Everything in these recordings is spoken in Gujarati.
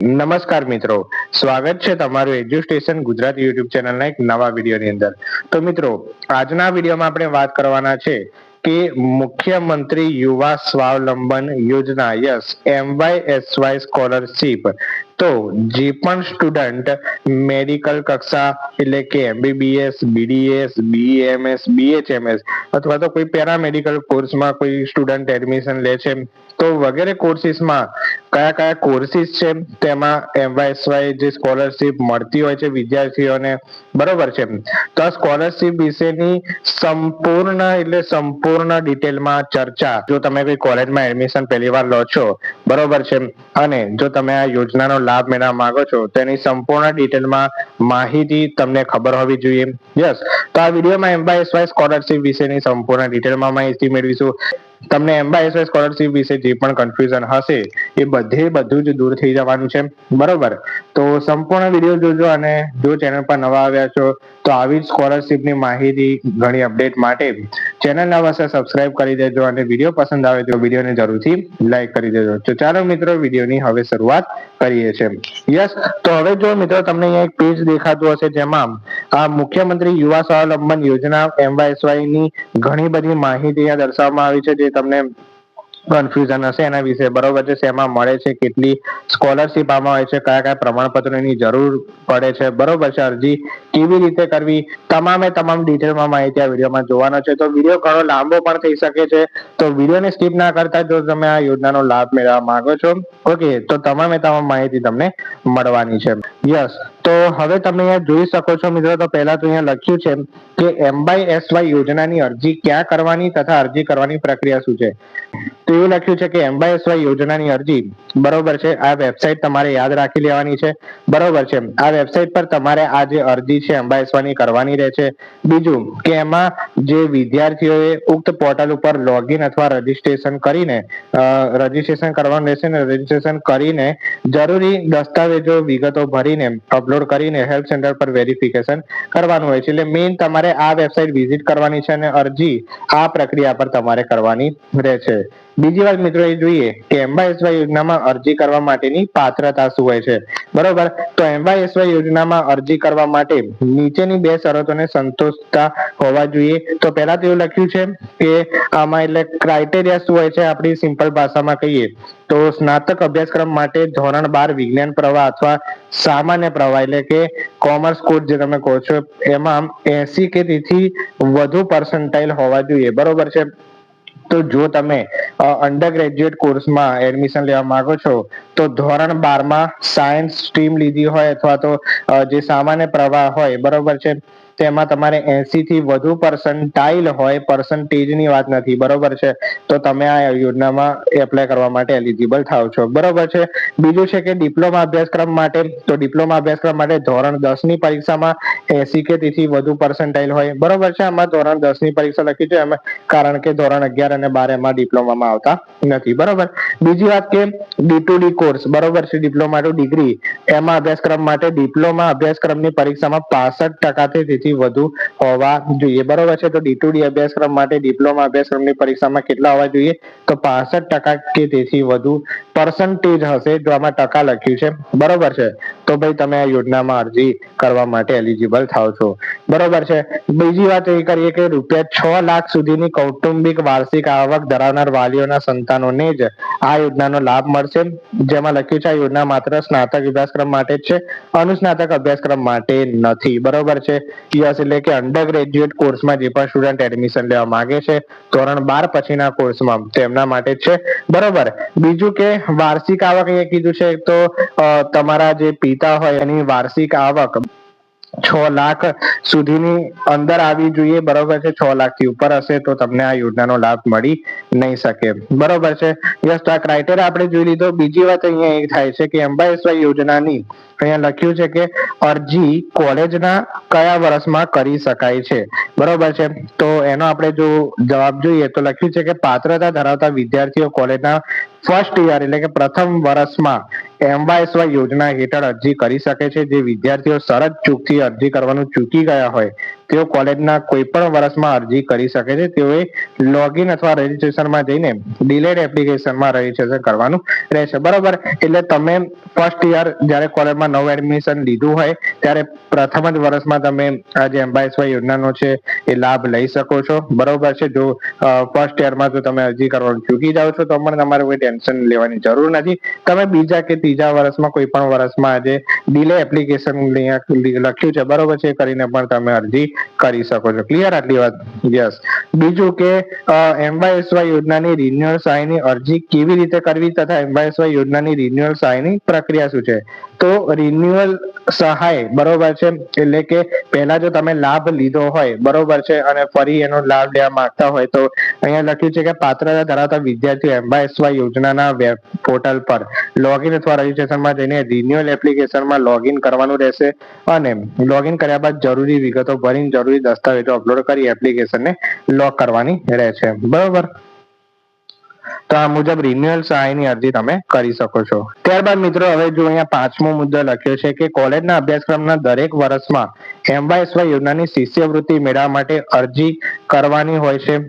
નમસ્કાર મિત્રો, સ્વાગત છે તમારું એજ્યુસ્ટેશન ગુજરાતી યુટ્યુબ ચેનલના એક નવા વિડીયોની અંદર. તો મિત્રો, આજના વિડીયોમાં આપણે વાત કરવાના છે કે મુખ્યમંત્રી યુવા સ્વાવલંબન યોજના MYSY સ્કોલરશીપ. તો જે પણ સ્ટુડન્ટ મેડિકલ કક્ષા એટલે કે MBBS, BDS, BEMS, BHMS અથવા તો કોઈ પેરામેડિકલ કોર્સમાં કોઈ સ્ટુડન્ટ એડમિશન લે છે, તો વગેરે કોર્સીસમાં કયા કયા કોર્સીસ છે તેમાં MYSY જે સ્કોલરશીપ મળતી હોય છે વિદ્યાર્થીઓને, બરોબર છે. તો આ સ્કોલરશીપ વિશેની સંપૂર્ણ ડિટેલમાં ચર્ચા, જો તમે કોઈ કોલેજમાં એડમિશન પહેલી વાર લો છો, બરોબર છે, અને જો તમે આ યોજનાનો લાભ મેળવવા માંગો છો તેની સંપૂર્ણ ડિટેલમાં માહિતી તમને ખબર હોવી જોઈએ. યસ, તો આ વિડીયોમાં MYSY સ્કોલરશીપ વિશેની સંપૂર્ણ ડિટેલમાં માહિતી મેળવીશું. તમને MYSY સ્કોલરશીપ વિશે જે પણ કન્ફ્યુઝન હશે એ બધું જ દૂર થઈ જવાનું છે, બરોબર. તો સંપૂર્ણ વિડીયો જોજો, અને જો ચેનલ પર નવા આવ્યા છો તો આવી જ સ્કોલરશીપની માહિતી ઘણી અપડેટ માટે ચેનલ નવા હશે સબસ્ક્રાઇબ કરી દેજો, અને વિડીયો પસંદ આવે તો વિડીયોને જરૂરથી લાઈક કરી દેજો. તો ચાલો મિત્રો, વિડીયોની હવે શરૂઆત કરીએ છીએ. યસ, તો હવે જો મિત્રો તમને અહીંયા એક પેજ દેખાતું હશે જેમાં આ મુખ્યમંત્રી યુવા સ્વાવલંબન યોજના MYSY ની ઘણી બધી માહિતી અહીંયા દર્શાવવામાં આવી છે, જે તમને કન્ફ્યુઝન હશે એના વિશે, બરોબર છે. શેમાં મળે છે, કેટલી સ્કોલરશીપ આમાં હોય છે, કયા કયા પ્રમાણપત્રોની જરૂર પડે છે, બરોબર છે, અરજી કેવી રીતે કરવી, તમામ ડિટેલમાં માહિતી આ વિડીયોમાં જોવાનો છે. તો વિડીયો ઘણો લાંબો પણ થઈ શકે છે, તો વિડીયોને સ્કીપ ના કરતા જો તમે આ યોજનાનો લાભ મેળવવા માંગો છો, ઓકે, તો તમામ માહિતી તમને મળવાની છે. યસ, તો હવે તમે અહીંયા જોઈ શકો છો મિત્રો, તો પહેલા તો અહીંયા લખ્યું છે કે MYSY યોજનાની અરજી ક્યાં કરવાની તથા અરજી કરવાની પ્રક્રિયા શું છે. તો એવું લખ્યું છે કે MYSY યોજનાની અરજી, બરોબર છે, આ વેબસાઇટ તમારે યાદ રાખી લેવાની છે, બરોબર છે. આ વેબસાઇટ પર તમારે આ જે અરજી છે MYSY ની કરવાની રહે છે. બીજું કે એમાં જે વિદ્યાર્થીઓએ ઉક્ત પોર્ટલ ઉપર લોગિન અથવા રજીસ્ટ્રેશન કરવાનું રહેશે, ને રજીસ્ટ્રેશન કરીને જરૂરી દસ્તાવેજો વિગતો ભરીને અપલોડ કરીને હેલ્પ સેન્ટર પર વેરિફિકેશન કરવાનું હોય છે. એટલે મેઇન તમારે આ વેબસાઇટ વિઝિટ કરવાની છે, અને અરજી આ પ્રક્રિયા પર તમારે કરવાની રહેશે. બીજી વાત મિત્રો એ જોઈએ કે MYSY યોજનામાં અરજી કરવા માટેની પાત્રતા શું હોય છે, બરોબર. તો MYSY યોજનામાં અરજી કરવા માટે નીચેની બે શરતોને સંતોષતા હોવા જોઈએ. તો પહેલા તો એવું લખ્યું છે કે આમાં એટલે ક્રાઇટેરિયા શું હોય છે, આપણી સિમ્પલ ભાષામાં કહીએ તો સ્નાતક અભ્યાસક્રમ માટે ધોરણ 12 વિજ્ઞાન પ્રવાહ અથવા સામાન્ય પ્રવાહ એટલે કે કોમર્સ કોર્સ જે તમે કહો છો એમાં 80 કે તેથી વધુ પર્સન્ટાઇલ હોવા જોઈએ, બરોબર છે. તો જો તમે અંડર ગ્રેજ્યુએટ કોર્સમાં એડમિશન લેવા માંગો છો તો ધોરણ 12માં સાયન્સ સ્ટ્રીમ લીધી હોય અથવા તો જે સામાન્ય પ્રવાહ હોય, બરોબર છે, તેમાં તમારે 80 થી વધુ પર્સન્ટાઇલ હોય, પર્સન્ટેજની વાત નથી, બરોબર છે, તો તમે આ યોજનામાં એપ્લાય કરવા માટે એલિજિબલ થાવ છો, બરોબર છે. બીજું છે કે ડિપ્લોમા અભ્યાસક્રમ માટે, તો ડિપ્લોમા અભ્યાસક્રમ માટે ધોરણ 10 ની પરીક્ષામાં 80 કે તેથી વધુ પર્સન્ટાઇલ હોય, બરોબર છે. આમાં ધોરણ 10 ની પરીક્ષા લખી છે એમાં, કારણ કે ધોરણ 11 અને 12 એમાં ડિપ્લોમામાં આવતા નથી, બરોબર. બીજી વાત કે D2D કોર્સ, બરોબર છે, ડિપ્લોમા ટુ ડિગ્રી, એમાં અભ્યાસક્રમ માટે ડિપ્લોમા અભ્યાસક્રમની પરીક્ષામાં 65% તેથી વધુ હોવા જોઈએ, બરોબર છે. તો D2D અભ્યાસક્રમ માટે ડિપ્લોમા અભ્યાસક્રમની પરીક્ષામાં કેટલા હોવા જોઈએ, તો 65% કે તેથી વધુ પર્સન્ટેજ હશે, જો આમાં ટકા લખ્યું છે, બરોબર છે, તો ભાઈ તમે આ યોજનામાં અરજી કરવા માટે એલિજિબલ થાવ છો, બરોબર છે. બીજી વાત એ કરીએ કે ₹6 લાખ સુધીની કૌટુંબિક વાર્ષિક આવક ધરાવનાર વાલીઓના સંતાનોને જ આ યોજનાનો લાભ મળશે, જેમાં લખ્યું છે આ યોજના માત્ર સ્નાતક અભ્યાસક્રમ માટે જ છે, અનુસ્નાતક અભ્યાસક્રમ માટે નથી, બરોબર છે. યસ, એટલે કે અંડર ગ્રેજ્યુએટ કોર્સમાં જે પણ સ્ટુડન્ટ એડમિશન લેવા માંગે છે ધોરણ 12 પછીના કોર્સમાં, તેમના માટે જ છે, બરોબર. બીજું કે વાર્ષિક આવક અહીંયા કીધું છે, તો તમારા જે પિતા હોય એની વાર્ષિક આવક 6 લાખ સુધીની અંદર આવી જોઈએ, બરોબર છે. 6 લાખ થી ઉપર હશે તો તમને આ યોજનાનો લાભ મળી નહીં શકે, બરોબર છે. યસ, તો આ ક્રાઇટેરિયા આપણે જોઈ લીધો. બીજી વાત અહીંયા એ થાય છે કે MYSY યોજનાની અહીંયા લખ્યું છે કે અરજી કોલેજના કયા વર્ષમાં કરી શકાય છે, બરોબર છે. તો એનો આપણે જો જવાબ જોઈએ તો લખ્યું છે કે પાત્રતા ધરાવતા વિદ્યાર્થીઓ કોલેજના ફર્સ્ટ યર એટલે કે પ્રથમ વર્ષમાં MYSY યોજના હેઠળ અરજી કરી શકે છે. જે વિદ્યાર્થીઓ શરત ચૂકથી અરજી કરવાનું ચૂકી ગયા હોય તેઓ કોલેજના કોઈ પણ વર્ષમાં અરજી કરી શકે છે. તેઓએ લોગિન અથવા રજીસ્ટ્રેશનમાં જઈને ડિલેડ એપ્લિકેશનમાં રજીસ્ટ્રેશન કરવાનું રહેશે. બરોબર, એટલે તમે ફર્સ્ટ યર જ્યારે કોલેજમાં નવું એડમિશન લીધું હોય ત્યારે પ્રથમ જ વર્ષમાં તમે આ જે એમ્બાયસવાય યોજનાનો છે એ લાભ લઈ શકો છો. બરોબર છે. જો ફર્સ્ટ યરમાં જો તમે અરજી કરવાનું ચૂકી જાઓ છો તો પણ તમારે કોઈ ટેન્શન લેવાની જરૂર નથી. તમે બીજા કે ત્રીજા વર્ષમાં કોઈ પણ વર્ષમાં આજે ડિલે એપ્લિકેશન લખ્યું છે, બરોબર છે, કરીને પણ તમે અરજી કરી શકો છો. ક્લિયર આટલી વાત? યસ. બીજું કે એમ્બાયસવાય યોજનાની રિન્યુઅલ સહાયની અરજી કેવી રીતે કરવી તથા એમ્બાયસવાય યોજનાની રિન્યુઅલ સહાયની પ્રક્રિયા શું છે? તો રિન્યુઅલ સહાય, બરોબર છે, એટલે કે પહેલા જો તમે લાભ લીધો હોય, બરોબર છે, અને ફરી એનો લાભ લેવા માંગતા હોય તો અહીંયા લખ્યું છે કે પાત્રતા ધરાવતા વિદ્યાર્થીઓ એમ્બાયસવાય યોજનાના વેબ પોર્ટલ પર લોગિન અથવા રજીસ્ટ્રેશનમાં જઈને રિન્યુઅલ એપ્લિકેશનમાં લોગિન કરવાનું રહેશે અને લોગિન કર્યા બાદ જરૂરી વિગતો ભરીને જરૂરી દસ્તાવેજો અપલોડ કરી એપ્લિકેશનને લોક કરવાની રહેશે. બરોબર, તો આ મુજબ રિન્યુઅલ સહાયની અરજી તમે કરી શકો છો. ત્યારબાદ મિત્રો હવે જો અહીંયા પાંચમો મુદ્દો લખ્યો છે કે કોલેજના અભ્યાસક્રમના દરેક વર્ષમાં એમ્બાયસવાય યોજનાની શિષ્યવૃત્તિ મેળવવા માટે અરજી કરવાની હોય છે.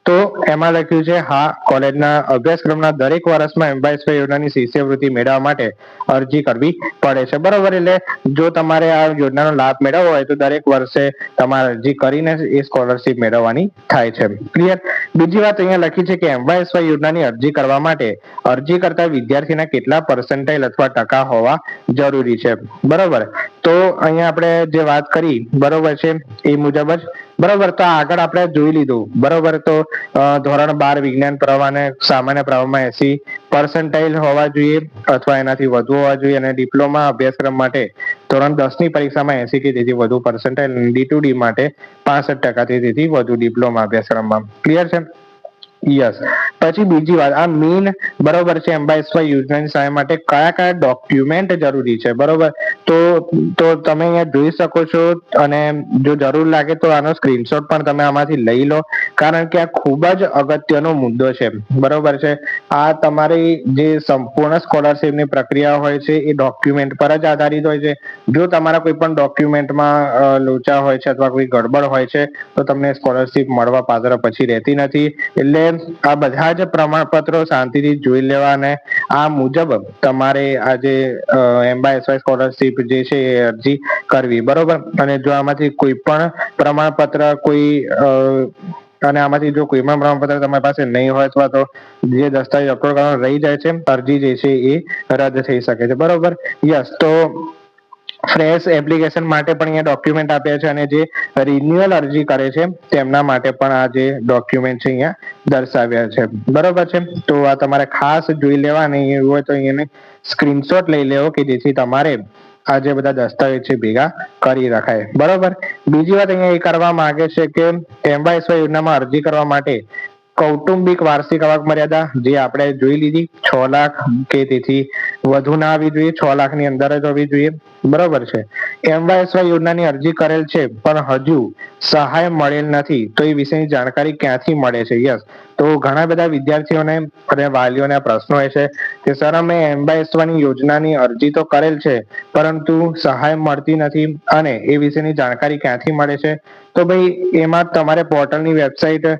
તો એમાં લખ્યું છે હા, કોલેજના અભ્યાસક્રમના દરેક વર્ષમાં એમ્બાયસવાય યોજનાની શિષ્યવૃત્તિ મેળવવા માટે અરજી કરવી પડે છે. બરોબર, એટલે જો તમારે આ યોજનાનો લાભ મેળવવો હોય તો દરેક વર્ષે તમારે અરજી કરીને એ સ્કોલરશીપ મેળવવાની થાય છે. ક્લિયર? બીજી વાત અહીંયા લખી છે કે એમ્બાયસવાય યોજનાની અરજી કરવા માટે અરજી કરતા વિદ્યાર્થીના કેટલા પર્સન્ટાઇલ અથવા ટકા હોવા જરૂરી છે. બરોબર, તો અહીંયા આપણે જે વાત કરી, બરોબર છે, એ મુજબ જ. બરોબર, તો આગળ આપણે જોઈ લીધું. બરોબર, તો ધોરણ 12 વિજ્ઞાન પ્રવાહ અને સામાન્ય પ્રવાહમાં 80% હોવા જોઈએ અથવા એનાથી વધુ હોવા જોઈએ અને ડિપ્લોમા અભ્યાસક્રમ માટે ધોરણ 10 ની પરીક્ષામાં 80 કે તેથી વધુ પર્સન્ટાઇલ, D2D માટે 65% તેથી વધુ ડિપ્લોમા અભ્યાસક્રમમાં. ક્લિયર છે? યસ. પછી બીજી વાત, આ મેઇન, બરોબર છે, એમ્બાયસવાય યોજનાની સહાય માટે કયા કયા ડોક્યુમેન્ટ જરૂરી છે. બરોબર, તો તમે અહીંયા જોઈ શકો છો અને જો જરૂર લાગે તો આનો સ્ક્રીનશોટ પણ તમે આમાંથી લઈ લો, કારણ કે આ ખૂબ જ અગત્યનો મુદ્દો છે. બરોબર છે, આ તમારી જે સંપૂર્ણ સ્કોલરશીપની પ્રક્રિયા હોય છે એ ડોક્યુમેન્ટ પર જ આધારિત હોય છે. જો તમારા કોઈ પણ ડોક્યુમેન્ટમાં લોચા હોય છે અથવા કોઈ ગડબડ હોય છે તો તમને સ્કોલરશીપ મળવા પાત્ર પછી રહેતી નથી. એટલે આ બધા જ પ્રમાણપત્રો શાંતિથી જોઈ લેવા અને આ મુજબ તમારે આ જે એમ્બાયસવાય સ્કોલરશીપ જે છે એ અરજી કરવી. બરોબર, અને જો આમાંથી કોઈ પણ પ્રમાણપત્ર આમાંથી જો કોઈ પણ પ્રમાણપત્ર તમારી પાસે નહીં હોય અથવા તો જે દસ્તાવેજ અપલોડ કરવાનો રહી જાય છે, અરજી જે છે એ રદ થઈ શકે છે. બરોબર, યસ. તો ફ્રેશ એપ્લિકેશન માટે પણ અહીંયા ડોક્યુમેન્ટ આપ્યા છે અને જે રિન્યુઅલ અરજી કરે છે તેમના માટે પણ આ જે ડોક્યુમેન્ટ છે અહીંયા દર્શાવ્યા છે. બરોબર છે, તો આ તમારે ખાસ જોઈ લેવા અને એવું હોય તો અહીંયાને સ્ક્રીનશોટ લઈ લેવો કે જેથી તમારે આ જે બધા દસ્તાવેજ છે ભેગા કરી રખાય. બરોબર, બીજી વાત અહીંયા એ કરવા માંગે છે કે એમ્બાયસવાય યોજનામાં અરજી કરવા માટે કૌટુંબિક વાર્ષિક આવક મર્યાદા જે આપણે જોઈ લીધી 6 લાખ કે તેથી વધુ ના આવવી જોઈએ, 6 લાખની અંદર જ હોવી જોઈએ. બરોબર છે. એમ્બાયસવાય યોજનાની અરજી કરેલ છે પણ હજુ સહાય મળેલ નથી તો એ વિશેની જાણકારી ક્યાંથી મળે છે? યસ, તો ઘણા બધા વિદ્યાર્થીઓને અને વાલીઓને આ પ્રશ્ન હોય છે કે સર અમે એમ્બાયસવાય યોજનાની અરજી તો કરેલ છે પરંતુ સહાય મળતી નથી અને એ વિશેની જાણકારી ક્યાંથી મળે છે? તો ભાઈ એમાં તમારે પોર્ટલની વેબસાઇટ,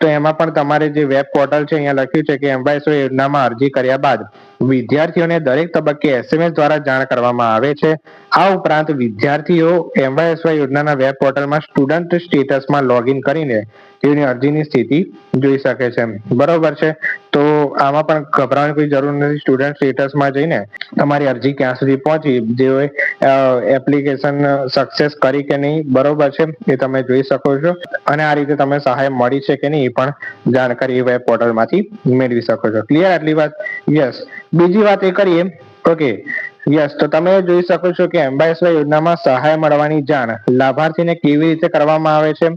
તો એમાં પણ તમારે જે વેબ પોર્ટલ છે અહીંયા લખ્યું છે કે એમ્બાયસવાય યોજનામાં અરજી કર્યા બાદ વિદ્યાર્થીઓને દરેક તબક્કે SMS દ્વારા જાણ કરવામાં આવે છે. આ ઉપરાંત વિદ્યાર્થીઓ એમ્બાયસવાય યોજનાના વેબ પોર્ટલમાં સ્ટુડન્ટ સ્ટેટસમાં લોગિન કરીને તેની અરજીની સ્થિતિ જોઈ શકે છે. બરોબર છે, તો આમાં પણ ગભરાવાની કોઈ જરૂર નથી. સ્ટુડન્ટ સ્ટેટસમાં જઈને તમારી અરજી ક્યાં સુધી પહોંચી, જે એપ્લિકેશન સક્સેસ કરી કે નહીં, બરોબર છે, એ તમે જોઈ શકો છો અને આ રીતે તમે સહાય મળી છે કે નહીં એ પણ જાણકારી વેબ પોર્ટલમાંથી મેળવી શકો છો. ક્લિયર આટલી વાત? યસ. બીજી વાત એ કરીએ, ઓકે, યસ. તો તમે જોઈ શકો છો કે એમ્બાયસવાય યોજનામાં સહાય મળવાની જાણ લાભાર્થીને કેવી રીતે કરવામાં આવે છે?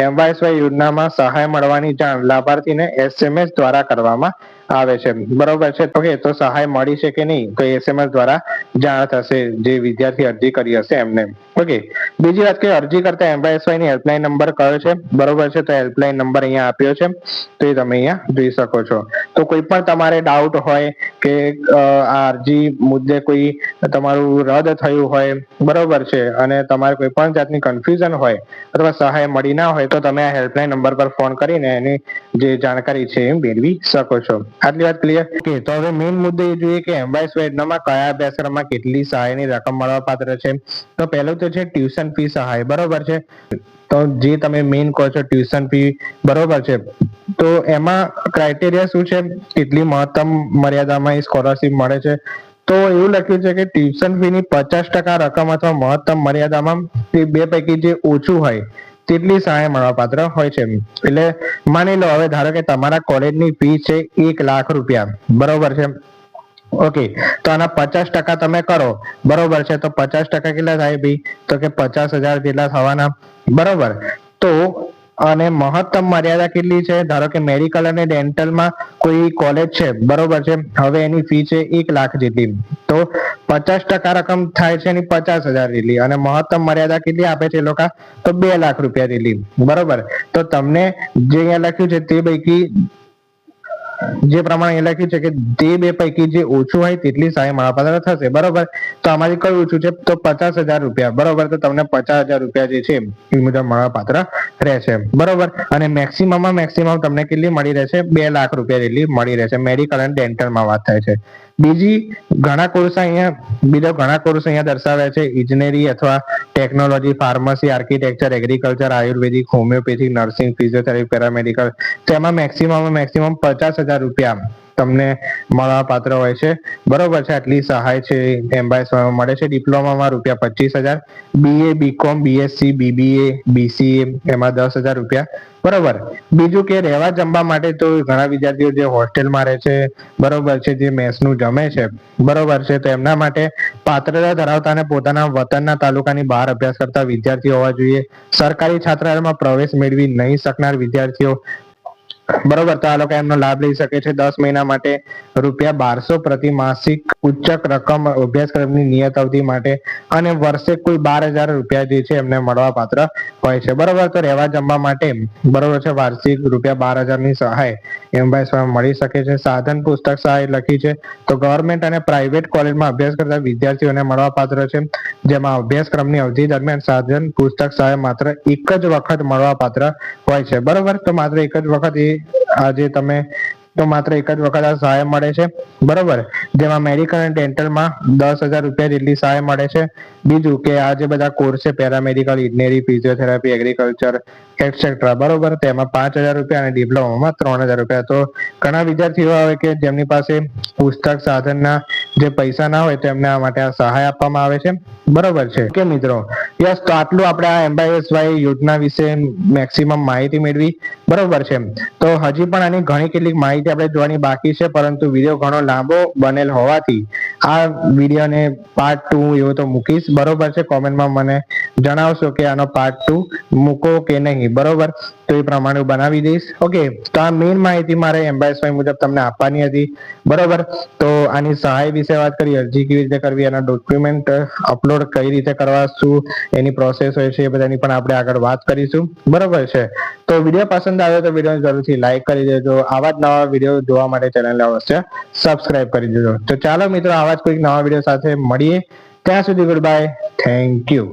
એમ્બાયસવાય યોજનામાં સહાય મળવાની જાણ લાભાર્થીને SMS દ્વારા કરવામાં આવે છે, બરોબર છે. ઓકે, તો સહાય મળી છે કે નહીં તો SMS દ્વારા જાણ થશે જે વિદ્યાર્થી અરજી કરી હશે એમને. ઓકે, બીજી વાત કે અરજી કરતા MYSY ની હેલ્પલાઇન નંબર કયો છે, બરોબર છે. તો હેલ્પલાઇન નંબર અહીંયા આપ્યો છે, તો એ તમે અહીંયા જોઈ શકો છો. તો કોઈ પણ તમારે ડાઉટ હોય કે આ અરજી મુદ્દે કોઈ તમારું રદ થયું હોય, બરોબર છે, અને તમારે કોઈ પણ જાતની કન્ફ્યુઝન હોય અથવા સહાય મળી ના હોય તો તમે આ હેલ્પલાઇન નંબર પર ફોન કરીને એની જે જાણકારી છે એ મેળવી શકો છો. આટલી વાત ક્લિયર? ઓકે, તો હવે મેઇન મુદ્દે એ જોઈએ કે MYSY યોજનામાં કયા અભ્યાસક્રમમાં કેટલી સહાયની રકમ મળવા પાત્ર છે. તો પહેલું તો છે ટ્યુશન ફી સહાય, બરોબર છે. તો જે તમે મેઇન કહો છો ટ્યુશન ફી, બરોબર છે, તો એમાં ક્રાઇટેરિયા શું છે, કેટલી મહત્તમ મર્યાદામાં એ સ્કોલરશીપ મળે છે. તો એવું લખ્યું છે કે ટ્યુશન ફી ની 50% રકમ અથવા મહત્તમ મર્યાદામાં તે બે પૈકી જે ઓછું હોય તેટલી સહાય મળવા પાત્ર હોય છે. એટલે માની લો હવે ધારો કે તમારા કોલેજની ફી છે 1 લાખ રૂપિયા, બરોબર છે. ઓકે, તો આના 50% તમે કરો, બરોબર છે. તો 50% કેટલા થાય ભાઈ? તો કે 50,000 જેટલા થવાના, બરોબર. તો અને મહત્તમ મર્યાદા કેટલી છે? ધારો કે મેડિકલ અને ડેન્ટલમાં કોઈ કોલેજ છે, બરોબર છે, હવે એની ફી છે 1 લાખ જેટલી, તો 50% રકમ થાય છે એની 50,000 જેટલી, અને મહત્તમ મર્યાદા કેટલી આપે છે એ લોકો? તો 2 લાખ રૂપિયા જેટલી, બરોબર. તો તમને જે અહીંયા લખ્યું છે તે પૈકી જે પ્રમાણે એ લખ્યું છે કે તે બે પૈકી જે ઓછું હોય તેટલી સહાય મળવાપાત્ર થશે, બરોબર. તો આમાંથી કયું ઓછું છે? તો 50,000 રૂપિયા, બરોબર. તો તમને 50,000 રૂપિયા જે છે એ મુજબ મળવાપાત્ર રહેશે, બરોબર. અને મેક્સિમમ તમને કેટલી મળી રહેશે? 2 લાખ રૂપિયા જેટલી મળી રહેશે. મેડિકલ અને ડેન્ટલમાં વાત થાય છે. બીજા ઘણા કોર્સ અહીંયા દર્શાવ્યા છે: ઇજનેરી અથવા ટેકનોલોજી, ફાર્મસી, આર્કિટેક્ચર, એગ્રીકલ્ચર, આયુર્વેદિક, હોમિયોપેથિક, નર્સિંગ, ફિઝિયોથેરાપી, પેરામેડિકલ. તેમાં મેક્સિમમ 50,000 રૂપિયા તમને મળવા પાત્ર હોય છે, બરોબર છે. આટલી સહાય છે MYSY મળે છે. ડિપ્લોમામાં ₹25,000, BA, BCom, BSc, BBA, BCA એમાં 10,000 રૂપિયા, બરોબર. બીજું કે રહેવા જમવા માટે તો ઘણા વિદ્યાર્થીઓ જે હોસ્ટેલમાં રહે છે, બરોબર છે, જે મેસનું જમે છે, બરોબર છે, તો એમના માટે પાત્રતા ધરાવતા અને પોતાના વતનના તાલુકાની બહાર અભ્યાસ કરતા વિદ્યાર્થીઓ હોવા જોઈએ. સરકારી છાત્રાલયમાં પ્રવેશ મેળવી નહીં શકનાર વિદ્યાર્થીઓ, બરોબર, તો આ લોકો એમનો લાભ લઈ શકે છે. 10 મહિના માટે ₹1200 પ્રતિ માસિક ઉચ્ચક રકમ અભ્યાસક્રમની નિયત અવધિ માટે, અને વર્ષે કુલ 12,000 રૂપિયા જે છે એમને મળવા પાત્ર હોય છે, બરોબર. તો રહેવા જમવા માટે, બરોબર છે, વાર્ષિક ₹12,000 ની સહાય MYSY મળી શકે છે. સાધન પુસ્તક સહાય લખી છે તો ગવર્મેન્ટ અને પ્રાઇવેટ કોલેજમાં અભ્યાસ કરતા વિદ્યાર્થીઓને મળવા પાત્ર છે, જેમાં અભ્યાસક્રમની અવધિ દરમિયાન સાધન પુસ્તક સહાય માત્ર એક જ વખત મળવા પાત્ર હોય છે, બરોબર. તો માત્ર એક જ વખત આ સહાય મળે છે, બરોબર. જેમાં મેડિકલ અને ડેન્ટલમાં 10,000 રૂપિયા જેટલી સહાય મળે છે. બીજું કે આ જે બધા કોર્સ છે, પેરામેડિકલ, ઇજનેરી, ફિઝિયોથેરાપી, એગ્રીકલ્ચર એટસેટ્રા, બરોબર, તેમાં 5,000 રૂપિયા અને ડિપ્લોમામાં 3,000 રૂપિયા. તો ઘણા વિદ્યાર્થીઓ આવે કે જેમની પાસે પુસ્તક સાધનના જે પૈસા ના હોય તેમને આ માટે આ સહાય આપવામાં આવે છે, બરોબર છે. કે મિત્રો, યસ, તો આટલું આપણે આ MYSY યોજના વિશે મેક્સિમમ માહિતી મેળવી, બરોબર છે. તો હજી પણ આની ઘણી કેટલીક માહિતી આપણે જોવાની બાકી છે, પરંતુ વિડીયો ઘણો લાંબો બનેલ હોવાથી આ વિડીયોને પાર્ટ 2 એવો તો મૂકીશ, બરોબર છે. કોમેન્ટમાં મને જણાવશો કે આનો પાર્ટ 2 મૂકો કે નહીં, બરોબર. તો એ પ્રમાણે બનાવી દઈશ. ઓકે, તો આ મેઇન માહિતી મારે MYSY મુજબ તમને આપવાની હતી, બરોબર. તો આની સહાય વિશે વાત કરી, અરજી કેવી રીતે કરવી, એના ડોક્યુમેન્ટ અપલોડ કઈ રીતે કરવા, શું એની પ્રોસેસ હોય છે, એ બધાની પણ આપણે આગળ વાત કરીશું, બરોબર છે. તો વિડીયો પસંદ આવ્યો તો વિડીયો જરૂરથી લાઈક કરી દેજો. આવા જ નવા વિડીયો જોવા માટે ચેનલને અવશ્ય સબસ્ક્રાઇબ કરી દેજો. તો ચાલો મિત્રો, આવા જ કોઈક નવા વિડીયો સાથે મળીએ. ત્યાં સુધી ગુડ બાય, થેન્ક યુ.